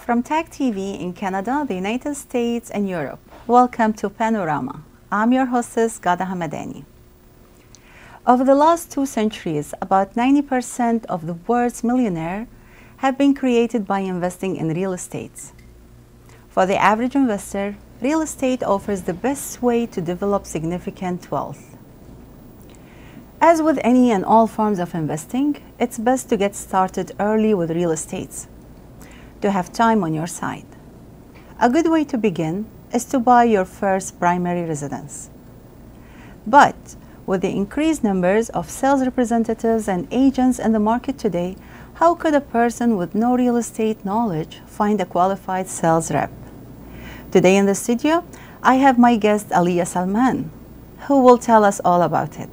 From TAGTV in Canada, the United States, and Europe, welcome to Panorama. I'm your hostess, Ghada Hamadani. Over the last 2 centuries, about 90% of the world's millionaires have been created by investing in real estate. For the average investor, real estate offers the best way to develop significant wealth. As with any and all forms of investing, it's best to get started early with real estate, to have time on your side. A good way to begin is to buy your first primary residence. But with the increased numbers of sales representatives and agents in the market today, how could a person with no real estate knowledge find a qualified sales rep? Today in the studio, I have my guest Alieh Salman, who will tell us all about it.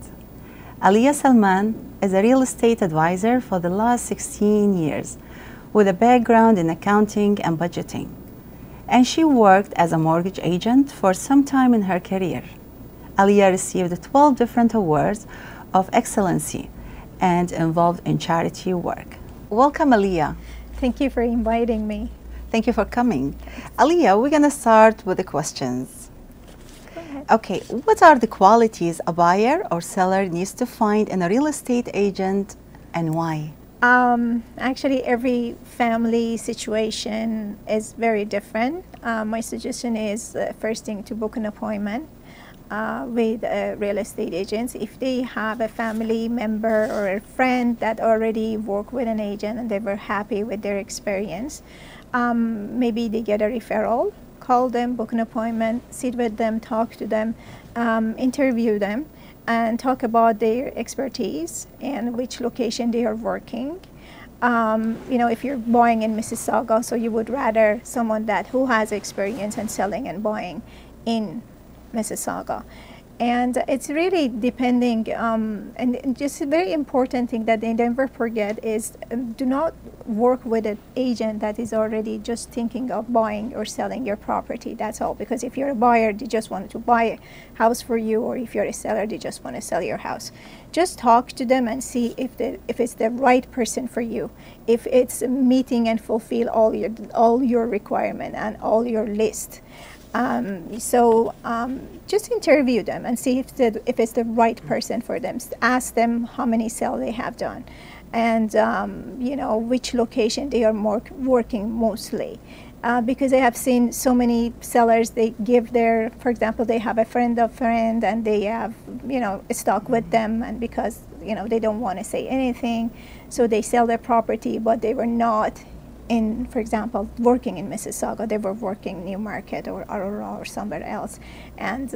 Alieh Salman is a real estate advisor for the last 16 years with a background in accounting and budgeting. And she worked as a mortgage agent for some time in her career. Alieh received 12 different awards of excellency and involved in charity work. Welcome, Alieh. Thank you for inviting me. Thank you for coming. Alieh, we're going to start with the questions. Go ahead. Okay, what are the qualities a buyer or seller needs to find in a real estate agent and why? Actually, every family situation is very different. My suggestion is first thing to book an appointment with real estate agents. If they have a family member or a friend that already worked with an agent and they were happy with their experience, maybe they get a referral, call them, book an appointment, sit with them, talk to them, interview them, and talk about their expertise and which location they are working. You know, if you're buying in Mississauga, so you would rather someone who has experience in selling and buying in Mississauga. And it's really depending, and just a very important thing that they never forget is do not work with an agent that is already just thinking of buying or selling your property. That's all. Because if you're a buyer, they just want to buy a house for you, or if you're a seller, they just want to sell your house. Just talk to them and see if it's the right person for you, if it's meeting and fulfill all your requirement and all your list. Just interview them and see if it's the right person for them. Ask them how many sales they have done, and you know, which location they are working mostly. Because I have seen so many sellers, they give for example, they have a friend of friend and they have, you know, stock with them, and because, you know, they don't want to say anything, so they sell their property, but they were not in, for example, working in Mississauga, they were working Newmarket or Aurora or somewhere else, and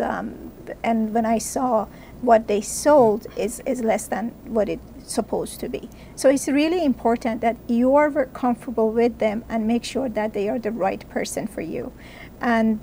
when I saw what they sold is less than what it's supposed to be. So it's really important that you are very comfortable with them and make sure that they are the right person for you. And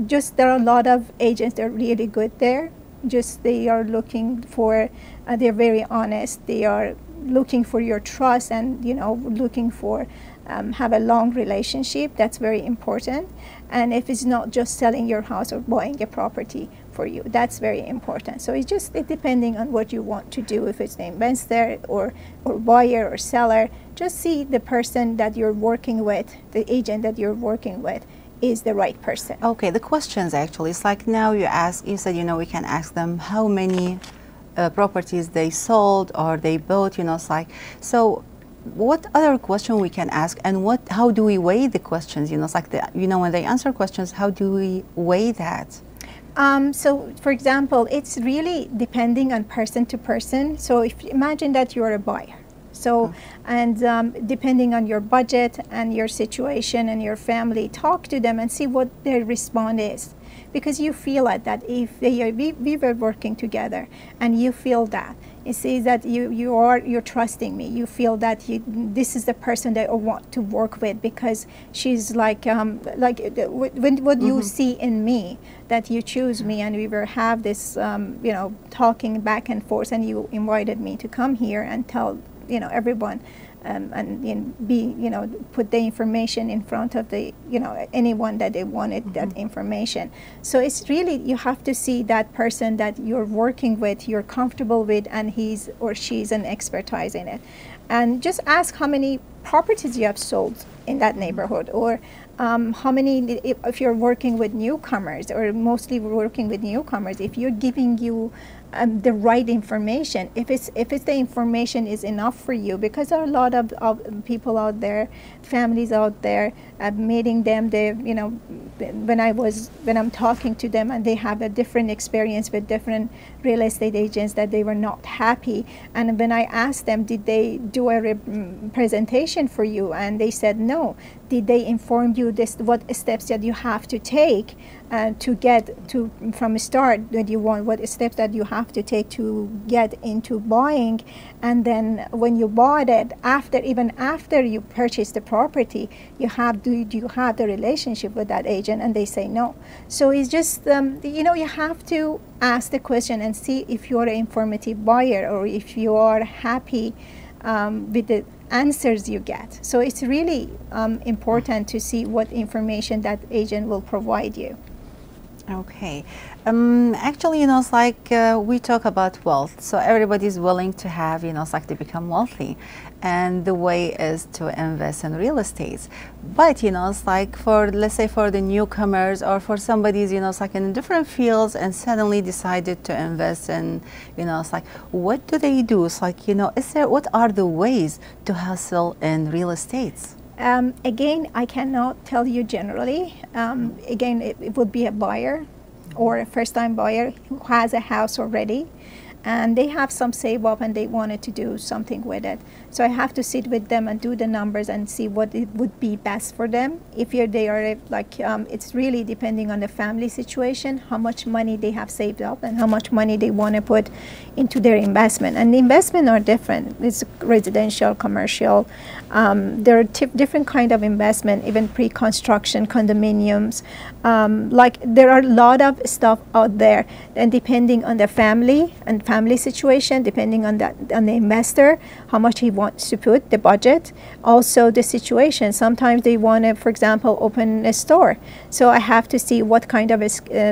just there are a lot of agents that are really good there. Just they are looking for, they're very honest. They are looking for your trust and, you know, looking for have a long relationship. That's very important. And if it's not just selling your house or buying a property for you, that's very important. So it's depending on what you want to do. If it's the investor or buyer or seller, just see the person that you're working with, the agent that you're working with, is the right person. Okay, the questions actually, it's like now you said, you know, we can ask them how many properties they sold or they bought, you know, it's like, so what other question we can ask, and how do we weigh the questions, you know, it's like, you know, when they answer questions, how do we weigh that? So for example, it's really depending on person to person. So if imagine that you're a buyer. So, and depending on your budget and your situation and your family, talk to them and see what their response is. Because you feel that if we were working together and you feel that, it says that you're trusting me. You feel that this is the person that I want to work with because she's like what you see in me, that you choose me, and we will have this you know, talking back and forth, and you invited me to come here and tell, you know, everyone, and put the information in front of the, you know, anyone that they wanted that information. So it's really, you have to see that person that you're working with, you're comfortable with, and he's or she's an expertise in it. And just ask how many properties you have sold in that neighborhood, or how many, if you're working with newcomers, or mostly working with newcomers, if you're giving you the right information, if it's the information is enough for you, because there are a lot of people out there, families out there, meeting them, they, you know, when I'm talking to them and they have a different experience with different real estate agents, that they were not happy, and when I asked them, did they do a presentation for you, and they said no. Did they inform you this, what steps that you have to take to get to, from start that you want, what steps that you have to take to get into buying, and then when you bought it, even after you purchase the property, do you have the relationship with that agent? And they say no. So it's just you know, you have to ask the question and see if you're an informative buyer, or if you are happy with the answers you get. So it's really important to see what information that agent will provide you. Okay. Actually, you know, it's like we talk about wealth, so everybody's willing to have, you know, it's like to become wealthy, and the way is to invest in real estate. But, you know, it's like for, let's say, for the newcomers, or for somebody's, you know, it's like in different fields and suddenly decided to invest in, you know, it's like, what do they do? It's like, you know, what are the ways to hustle in real estate? Again, I cannot tell you generally. Again, it would be a buyer or a first-time buyer who has a house already, and they have some save up and they wanted to do something with it. So I have to sit with them and do the numbers and see what it would be best for them. If they are like, it's really depending on the family situation, how much money they have saved up and how much money they want to put into their investment. And the investment are different. It's residential, commercial. There are different kind of investment, even pre-construction, condominiums. Like there are a lot of stuff out there, and depending on the family and family situation, depending on the investor, how much he wants to put, the budget, also the situation. Sometimes they want to, for example, open a store. So I have to see what kind of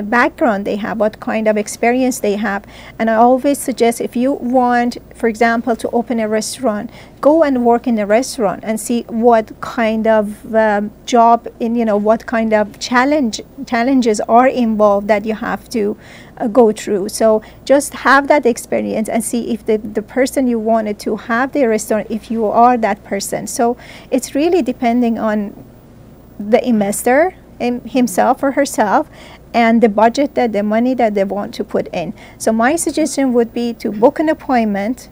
background they have, what kind of experience they have. And I always suggest, if you want, for example, to open a restaurant, go and work in a restaurant and see what kind of job, you know, what kind of challenges are involved that you have to go through. So just have that experience and see if the person you wanted to have the restaurant, if you are that person. So it's really depending on the investor himself or herself, and the budget, that the money that they want to put in. So my suggestion would be to book an appointment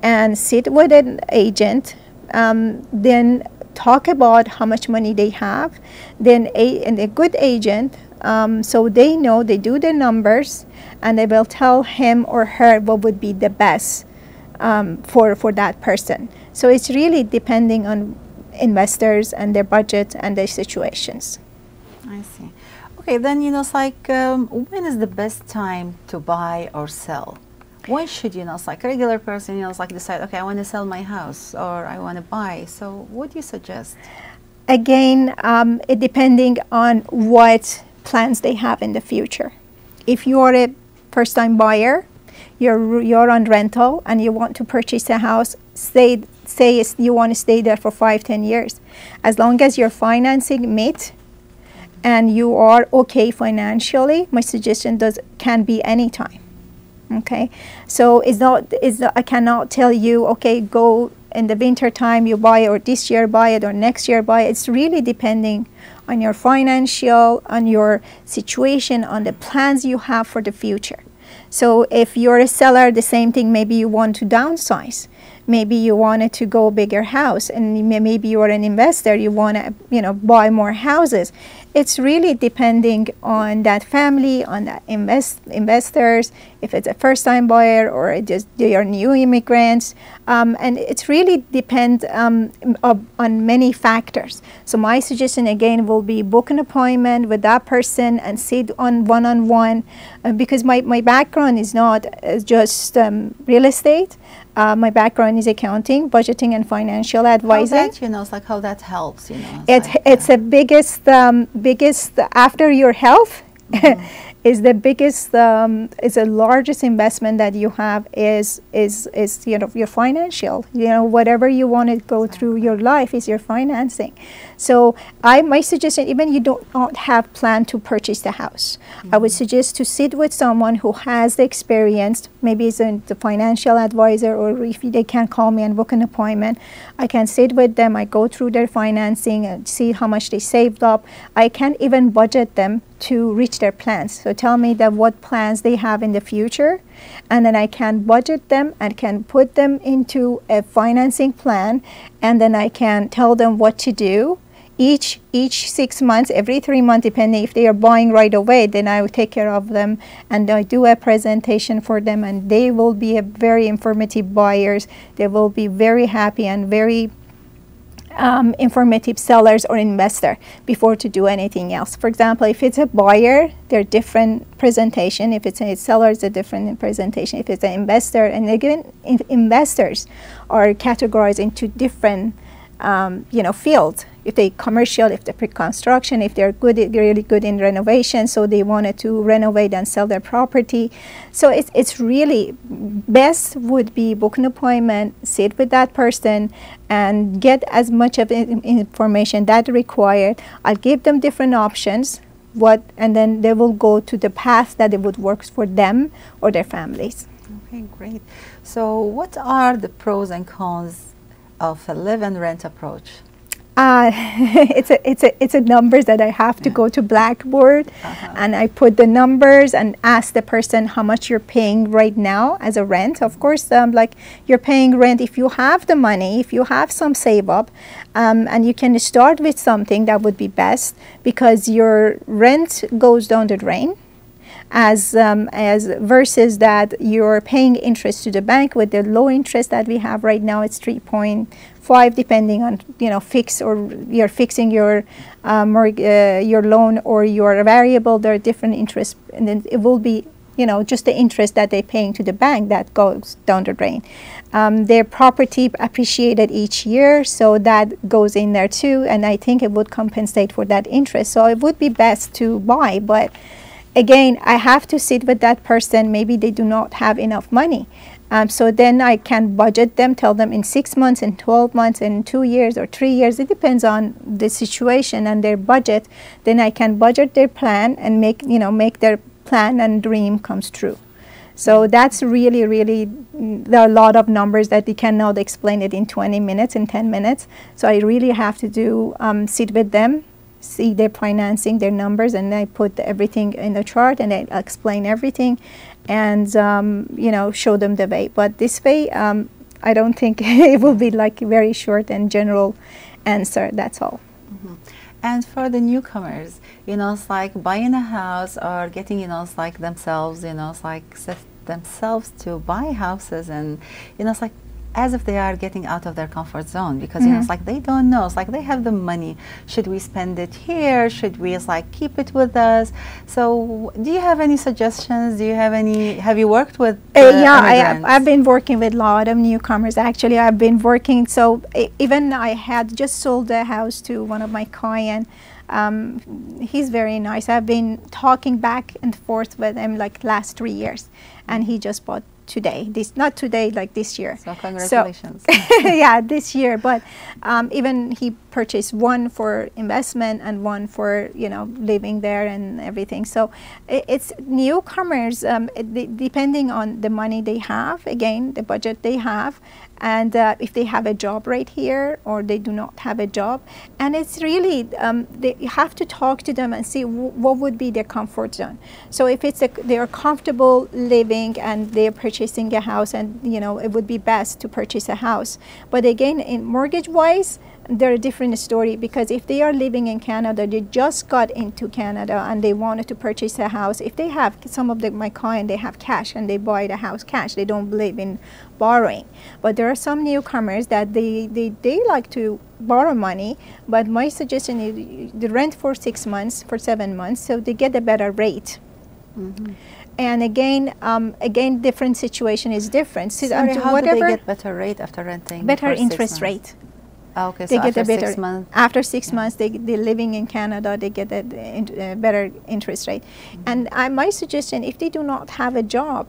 and sit with an agent, then talk about how much money they have, then a good agent, so they know, they do the numbers, and they will tell him or her what would be the best for that person. So it's really depending on investors and their budget and their situations. I see. Okay, then, you know, it's like, when is the best time to buy or sell? When should, you know, it's like a regular person, you know, it's like decide, okay, I want to sell my house or I want to buy. So what do you suggest? Again, it depending on what plans they have in the future. If you are a first-time buyer, you're on rental and you want to purchase a house, say you want to stay there for 5-10 years. As long as your financing meet and you are okay financially, my suggestion can be anytime. Okay, so I cannot tell you, okay, go in the winter time you buy it, or this year buy it, or next year buy it. It's really depending on your financial, on your situation, on the plans you have for the future. So if you're a seller, the same thing, maybe you want to downsize. Maybe you wanted to go bigger house, and maybe you're an investor, you want to, you know, buy more houses. It's really depending on that family, on that investors, if it's a first-time buyer or they are new immigrants, and it's really depends on many factors. So my suggestion again will be book an appointment with that person and sit on one-on-one, because my background is not just real estate. My background is accounting, budgeting, and financial advising. How that, you know, it's like how that helps, you know. It's the biggest after your health. is the biggest, is the largest investment that you have is you know, your financial. You know, whatever you want to go through your life is your financing. So my suggestion, even you don't have plan to purchase the house, I would suggest to sit with someone who has the experience. Maybe it's the financial advisor, or if they can call me and book an appointment, I can sit with them. I go through their financing and see how much they saved up. I can even budget them to reach their plans. So tell me that what plans they have in the future, and then I can budget them and can put them into a financing plan, and then I can tell them what to do each 6 months, every 3 months, depending if they are buying right away, then I will take care of them and I do a presentation for them, and they will be a very informative buyers. They will be very happy and very informative sellers or investor before to do anything else. For example, if it's a buyer, they're different presentation. If it's a seller, it's a different presentation. If it's an investor, and again, investors are categorized into different you know, fields. If they commercial, if they're pre-construction, if they're good, really good in renovation, so they wanted to renovate and sell their property. So it's really best would be book an appointment, sit with that person, and get as much of information that required. I'll give them different options, and then they will go to the path that it would work for them or their families. Okay, great. So what are the pros and cons of a live and rent approach? It's a numbers that I have to go to Blackboard, and I put the numbers and ask the person how much you're paying right now as a rent. Of course, like you're paying rent if you have the money, if you have some save up, and you can start with something that would be best, because your rent goes down the drain. As versus that you're paying interest to the bank. With the low interest that we have right now, it's 3.5, depending on, you know, fix, or you're fixing your loan or your variable. There are different interests, and then it will be, you know, just the interest that they're paying to the bank that goes down the drain. Their property appreciated each year, so that goes in there too, and I think it would compensate for that interest. So it would be best to buy, but again, I have to sit with that person. Maybe they do not have enough money. So then I can budget them, tell them in 6 months, in 12 months, in 2 years or 3 years. It depends on the situation and their budget. Then I can budget their plan and make their plan and dream comes true. So that's really, really, there are a lot of numbers that you cannot explain it in 20 minutes, in 10 minutes. So I really have to do, sit with them, see their financing, their numbers, and I put everything in the chart, and I explain everything, and you know, show them the way. But this way, I don't think it will be like a very short and general answer. That's all. Mm-hmm. And for the newcomers, you know, it's like buying a house or getting, you know, it's like themselves, you know, it's like set themselves to buy houses, and you know, it's like as if they are getting out of their comfort zone, because you know, it's like they don't know. It's like they have the money. Should we spend it here? Should we, it's like, keep it with us? So do you have any suggestions? Do you have any, have you worked with yeah, I've been working with a lot of newcomers. Actually, I've been working, so even I had just sold a house to one of my clients. He's very nice. I've been talking back and forth with him like last 3 years, and he just bought today. Not today, like this year. So congratulations. So, yeah, this year. But even he purchased one for investment and one for, you know, living there and everything. So it's newcomers, depending on the money they have, again, the budget they have, and if they have a job right here or they do not have a job. And it's really, you have to talk to them and see what would be their comfort zone. So if it's they are comfortable living and they're purchasing a house, and you know, it would be best to purchase a house. But again, in mortgage wise, they're a different story, because if they are living in Canada, they just got into Canada and they wanted to purchase a house. If they have, some of my clients, they have cash and they buy the house cash. They don't believe in borrowing. But there are some newcomers that they like to borrow money, but my suggestion is the rent for 6 months, for 7 months, so they get a better rate. Mm-hmm. And again, different situation is different. So sorry, how do they get better rate after renting? Better interest rate. Okay, they so get after a better 6 months. after 6 months. They're living in Canada. They get a better interest rate. And my suggestion, if they do not have a job,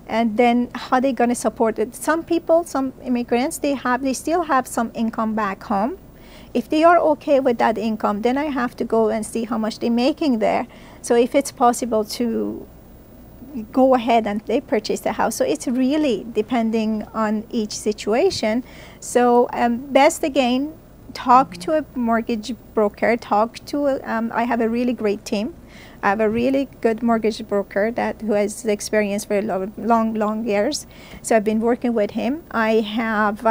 and then how they going to support it? Some people, some immigrants, they still have some income back home. If they are okay with that income, then I have to go and see how much they're making there. So if it's possible to go ahead and they purchase the house. So it's really depending on each situation. So best again, talk to a mortgage broker. I have a really great team. I have a really good mortgage broker who has experience for long years. So I've been working with him. I have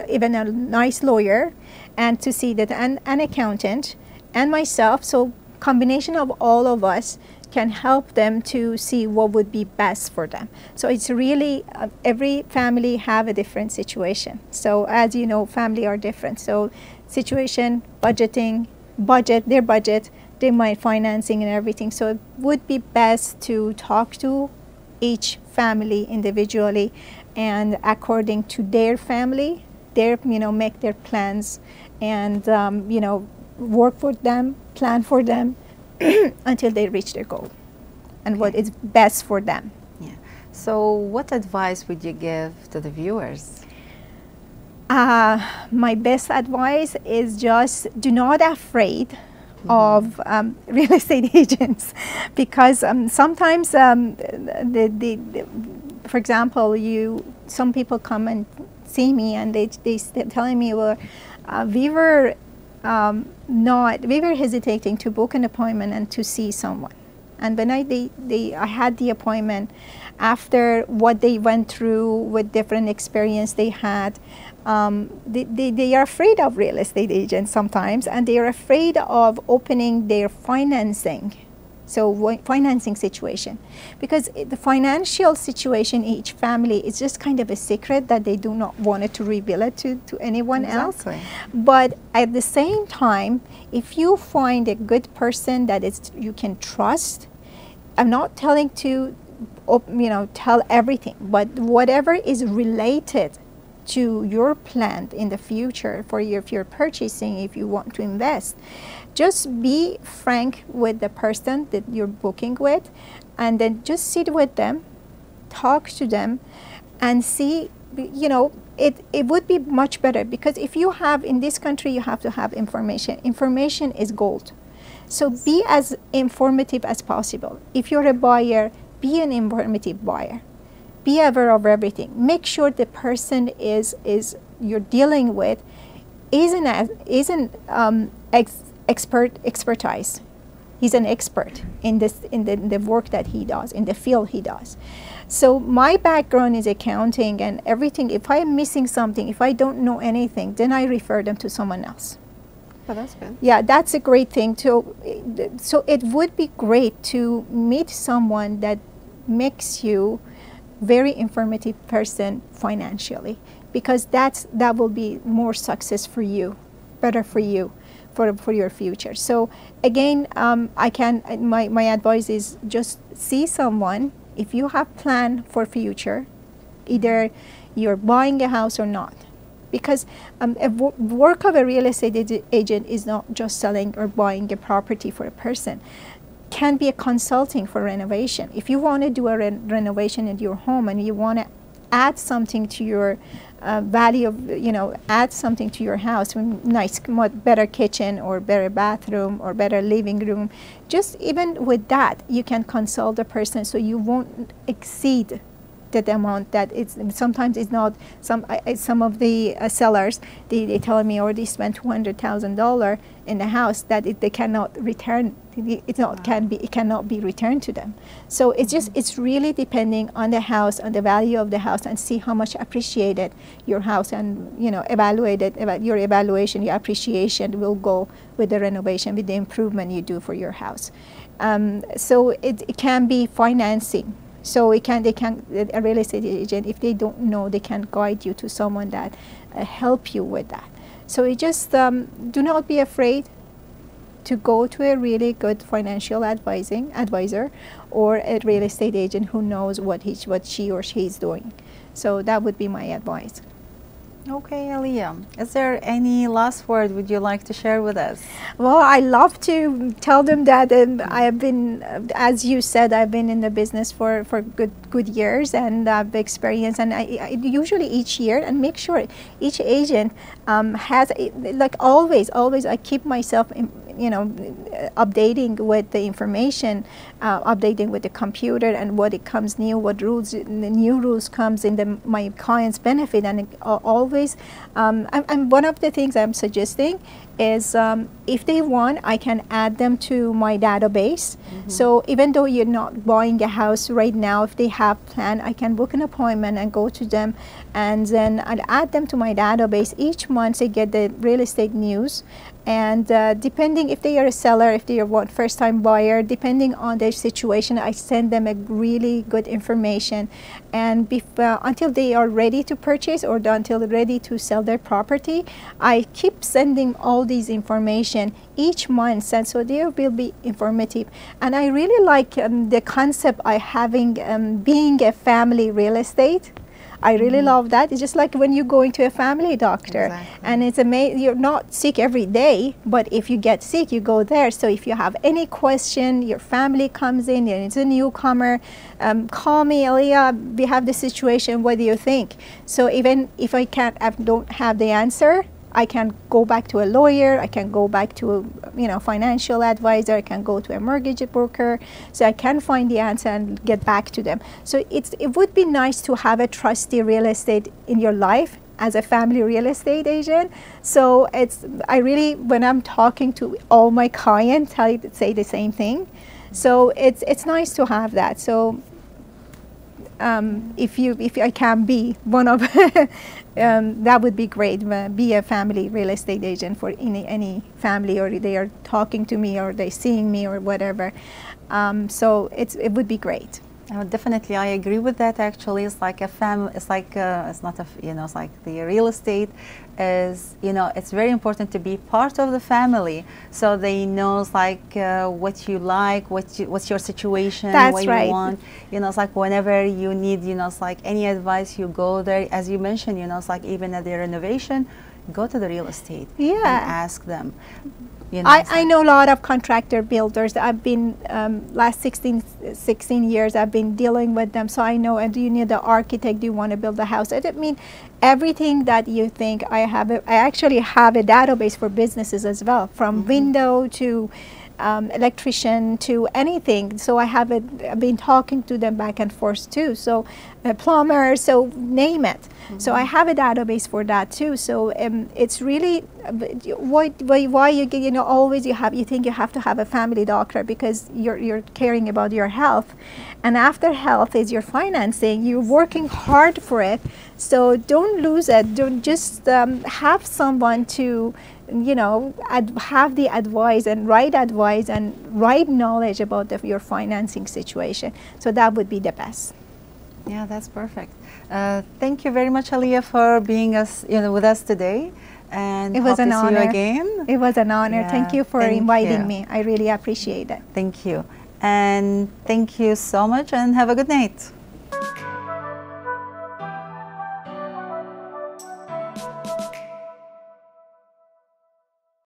even a nice lawyer, and to see that an accountant and myself. So combination of all of us can help them to see what would be best for them. So it's really every family have a different situation. So as you know, family are different. So situation, their budget, they might financing and everything. So it would be best to talk to each family individually, and according to their family, make their plans, and work for them, plan for them until they reach their goal and what is best for them. Yeah. So what advice would you give to the viewers? My best advice is just do not be afraid of real estate agents, because sometimes for example, some people come and see me and they telling me, well, we were hesitating to book an appointment and to see someone. And when I had the appointment, after what they went through with different experience they had, they are afraid of real estate agents sometimes, and they are afraid of opening their financing situation, because the financial situation in each family is just kind of a secret that they do not want it to reveal it to anyone else. But at the same time, if you find a good person that you can trust, I'm not telling to tell everything, but whatever is related to your plan in the future if you're purchasing, if you want to invest, just be frank with the person that you're booking with, and then just sit with them, talk to them, and see, it would be much better, because if you have, in this country, you have to have information. Information is gold. So be as informative as possible. If you're a buyer, be an informative buyer. Be aware of everything. Make sure the person you're dealing with isn't expertise. He's an expert in the work that he does, in the field he does. So my background is accounting and everything. If I'm missing something, if I don't know anything, then I refer them to someone else. Oh, that's good. Yeah, that's a great thing. So it would be great to meet someone that makes you very informative person financially, because that will be more success for you, better for you, for your future. So again, my advice is just see someone. If you have plan for future, either you're buying a house or not, because work of a real estate agent is not just selling or buying a property for a person. Can be a consulting for renovation. If you want to do a renovation in your home and you want to add something to your value of, add something to your house, nice, better kitchen or better bathroom or better living room, just even with that, you can consult the person so you won't exceed the amount that sometimes it's not. Some of the sellers, they tell me already spent $200,000 in the house that they cannot return. It cannot be returned to them. So it's really depending on the house, on the value of the house, and see how much appreciated your house, and your evaluation, your appreciation will go with the renovation, with the improvement you do for your house. So it can be financing. So a real estate agent, if they don't know, they can guide you to someone that help you with that. So it just do not be afraid to go to a really good financial advisor or a real estate agent who knows what she or she is doing. So that would be my advice. Okay, Alieh, is there any last word would you like to share with us? Well, I love to tell them that I have been, as you said, I've been in the business for good years, and I've experienced, and I usually each year, and make sure each agent has, like always, I keep myself updating with the information, updating with the computer, and what it comes new, what rules, the new rules comes in my clients' benefit, and always, and one of the things I'm suggesting is if they want, I can add them to my database. So even though you're not buying a house right now, if they have plan, I can book an appointment and go to them, and then I'll add them to my database. Each month they get the real estate news, and depending if they are a seller, if they are one first-time buyer, depending on their situation, I send them a really good information, and until they are ready to purchase or until they're ready to sell their property, I keep sending all these information each month, and so they will be informative. And I really like the concept I having being a family real estate. I really love that. It's just like when you're going to a family doctor, and it's amazing. You're not sick every day, but if you get sick, you go there. So if you have any question, your family comes in, and it's a newcomer, call me, Alieh. We have this situation. What do you think? So even if I don't have the answer, I can go back to a lawyer, I can go back to a financial advisor, I can go to a mortgage broker, so I can find the answer and get back to them. So it would be nice to have a trusty real estate in your life as a family real estate agent. So when I'm talking to all my clients, I say the same thing. So it's nice to have that. So if I can be one of that would be great. Be a family real estate agent for any family, or they are talking to me, or they're seeing me, or whatever. So it would be great. Definitely, I agree with that. Actually, it's like a family. It's like it's not a it's like the real estate is it's very important to be part of the family, so they know like what you like, what's your situation, what you want. It's like whenever you need it's like any advice, you go there. As you mentioned, it's like even at the renovation, go to the real estate and ask them. I know a lot of contractor builders. I've been last 16 years I've been dealing with them, so I know. And do you need the architect? Do you want to build a house? I mean, everything that you think. I actually have a database for businesses as well, from window to electrician to anything. So I've been talking to them back and forth too. So a plumber, so name it. So I have a database for that too. So it's really why you always you think you have to have a family doctor, because you're caring about your health, and after health is your financing. You're working hard for it, so don't lose it. Don't just have someone to have the advice and right knowledge about your financing situation. So that would be the best. Yeah, that's perfect. Thank you very much, Alieh, for being with us today. And it was an honor. See you again. It was an honor. Yeah, thank you for inviting me. I really appreciate it. Thank you. And thank you so much, and have a good night.